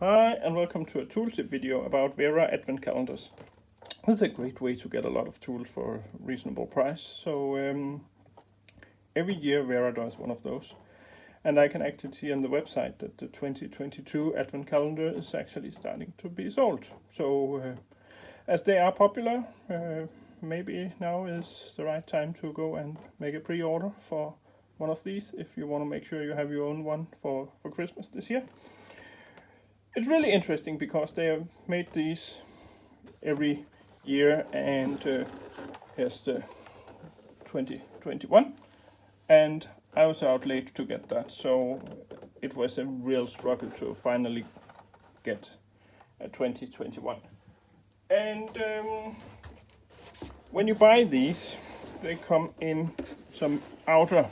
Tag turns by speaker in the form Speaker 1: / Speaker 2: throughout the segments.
Speaker 1: Hi and welcome to a tooltip video about Wera advent calendars. This is a great way to get a lot of tools for a reasonable price. So every year Wera does one of those. And I can actually see on the website that the 2022 advent calendar is actually starting to be sold. So as they are popular, maybe now is the right time to go and make a pre-order for one of these if you want to make sure you have your own one for Christmas this year. It's really interesting because they have made these every year, and here's the 2021, and I was out late to get that, so it was a real struggle to finally get a 2021. And when you buy these, they come in some outer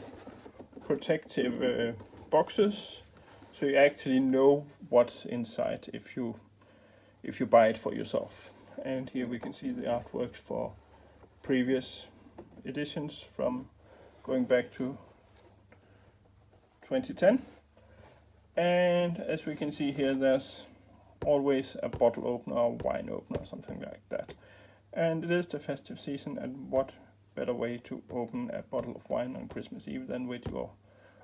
Speaker 1: protective boxes, so you actually know what's inside if you buy it for yourself. And here we can see the artwork for previous editions from going back to 2010. And as we can see here, there's always a bottle opener or wine opener or something like that. And it is the festive season, and what better way to open a bottle of wine on Christmas Eve than with your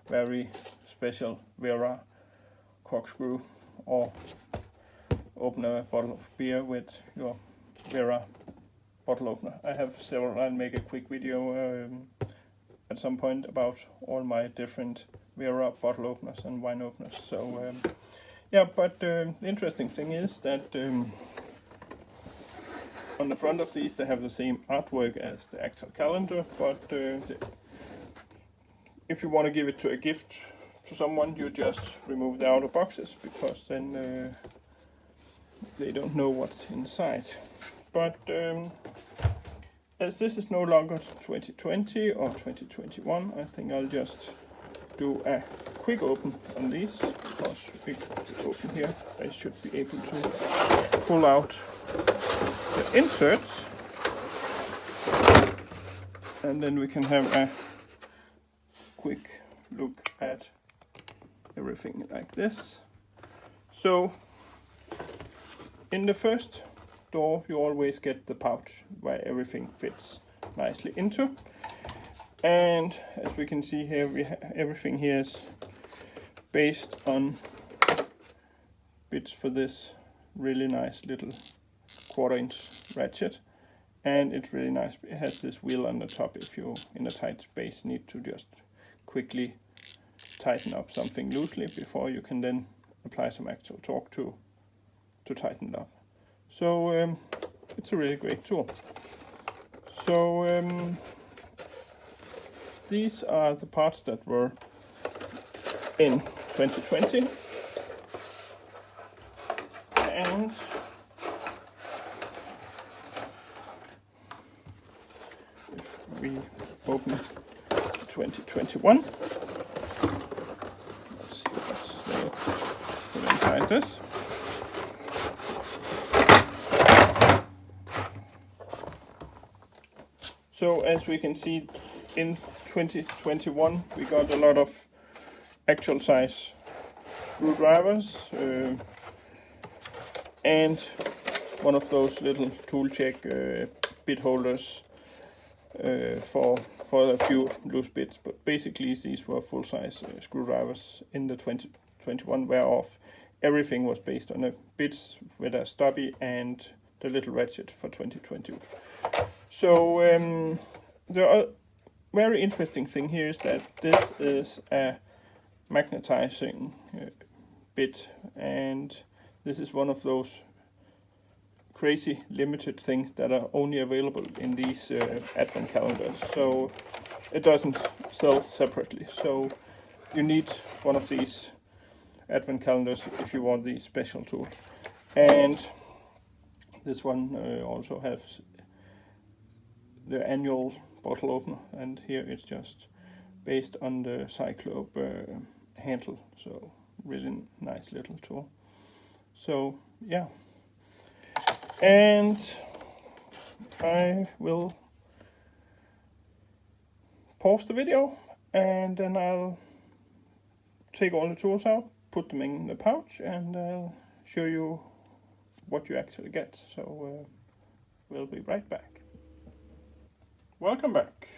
Speaker 1: very special Wera corkscrew, or open a bottle of beer with your Wera bottle opener. I have several. I'll make a quick video at some point about all my different Wera bottle openers and wine openers. So yeah, but the interesting thing is that on the front of these they have the same artwork as the actual calendar, but if you want to give it to a gift to someone, you just remove the outer boxes, because then they don't know what's inside. But as this is no longer 2020 or 2021, I think I'll just do a quick open on these, because we open here, I should be able to pull out the inserts, and then we can have a quick look at everything like this. So in the first door you always get the pouch where everything fits nicely into, and as we can see here, everything here is based on bits for this really nice little 1/4 inch ratchet, and it's really nice. It has this wheel on the top if you in a tight space need to just quickly tighten up something loosely before you can then apply some actual torque to tighten it up. So it's a really great tool. So these are the parts that were in 2020, and if we open 2021, let's see what's put inside this. So as we can see, in 2021 we got a lot of actual size screwdrivers and one of those little tool check bit holders for a few loose bits, but basically these were full-size screwdrivers in the 2021, whereof everything was based on the bits with a stubby and the little ratchet for 2020. So the very interesting thing here is that this is a magnetizing bit, and this is one of those crazy limited things that are only available in these advent calendars, so it doesn't sell separately. So you need one of these advent calendars if you want these special tools. And this one also has the annual bottle opener, and here it's just based on the Cyclope handle, so really nice little tool. So yeah, and I will pause the video and then I'll take all the tools out, put them in the pouch, and I'll show you what you actually get. So we'll be right back. Welcome back.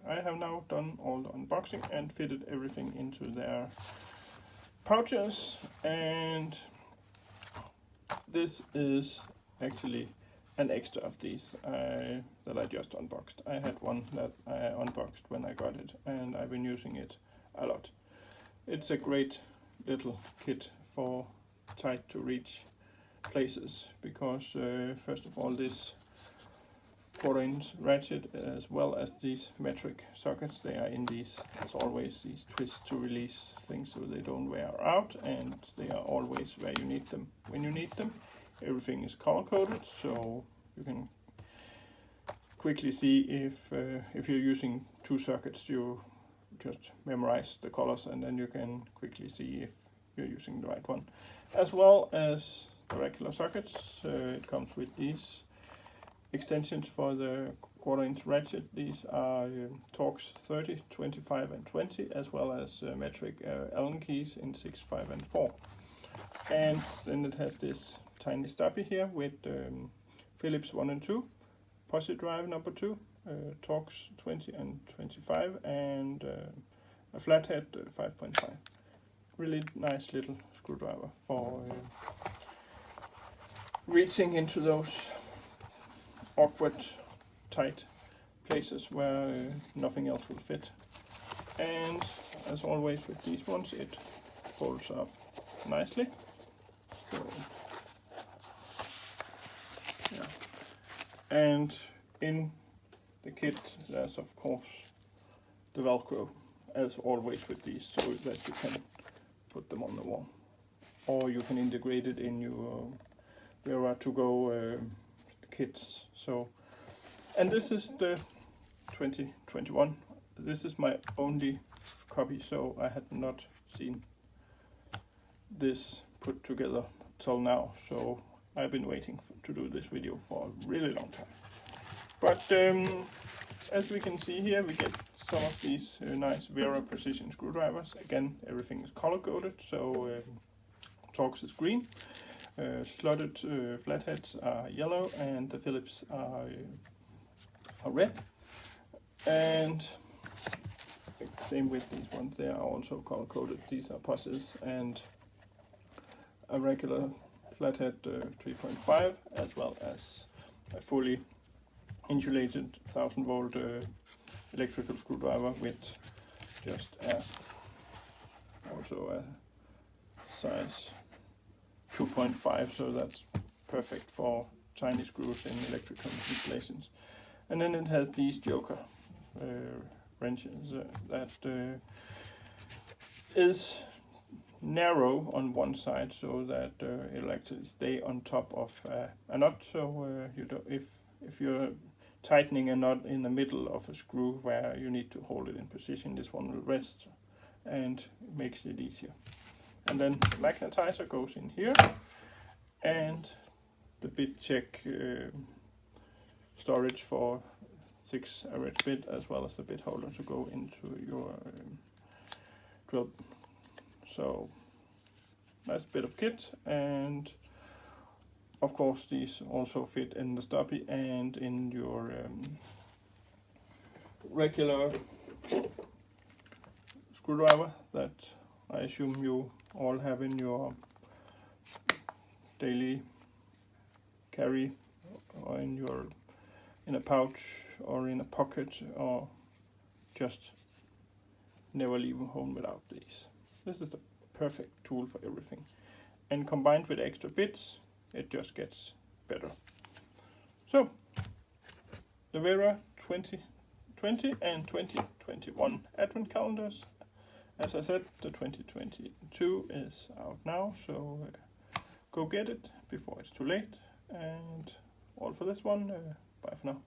Speaker 1: I have now done all the unboxing and fitted everything into their pouches, and this is actually an extra of these that I just unboxed. I had one that I unboxed when I got it, and I've been using it a lot. It's a great little kit for tight to reach places, because first of all, this 4-inch ratchet as well as these metric sockets, they are in these, as always, these twist to release things so they don't wear out, and they are always where you need them when you need them. Everything is color coded, so you can quickly see if you're using 2 sockets, you just memorize the colors and then you can quickly see if you're using the right one. As well as the regular sockets, it comes with these extensions for the 1/4-inch ratchet. These are Torx 30, 25 and 20, as well as metric Allen keys in 6, 5 and 4. And then it has this tiny stubby here with Phillips 1 and 2, posi drive number 2, Torx 20 and 25, and a flathead 5.5. Really nice little screwdriver for reaching into those awkward, tight places where nothing else will fit. And as always with these ones, it folds up nicely. So, yeah. And in the kit, there's of course the Velcro, as always with these, so that you can put them on the wall, or you can integrate it in your Wera to go kits. So, and this is the 2021. This is my only copy, so I had not seen this put together till now. So I've been waiting to do this video for a really long time. But as we can see here, we get some of these nice Wera precision screwdrivers. Again, everything is color coded, so Torx is green. Slotted flatheads are yellow, and the Phillips are red. And same with these ones, they are also color coded. These are posis, and a regular flathead 3.5, as well as a fully insulated 1000 volt electrical screwdriver with just also a size 2.5, so that's perfect for tiny screws in electrical installations. And then it has these Joker wrenches that is narrow on one side, so that it'll actually stay on top of a nut. So you don't, if you're tightening a nut in the middle of a screw where you need to hold it in position, this one will rest and it makes it easier. And then the magnetizer goes in here, and the bit check storage for 6 average bit, as well as the bit holder to go into your drill. So nice bit of kit, and of course these also fit in the stubby and in your regular screwdriver that I assume you all have in your daily carry, or in a pouch, or in a pocket, or just never leave home without these. This is the perfect tool for everything, and combined with extra bits, it just gets better. So the Wera 2020 and 2021 advent calendars. As I said, the 2022 is out now, so go get it before it's too late. And all for this one. Bye for now.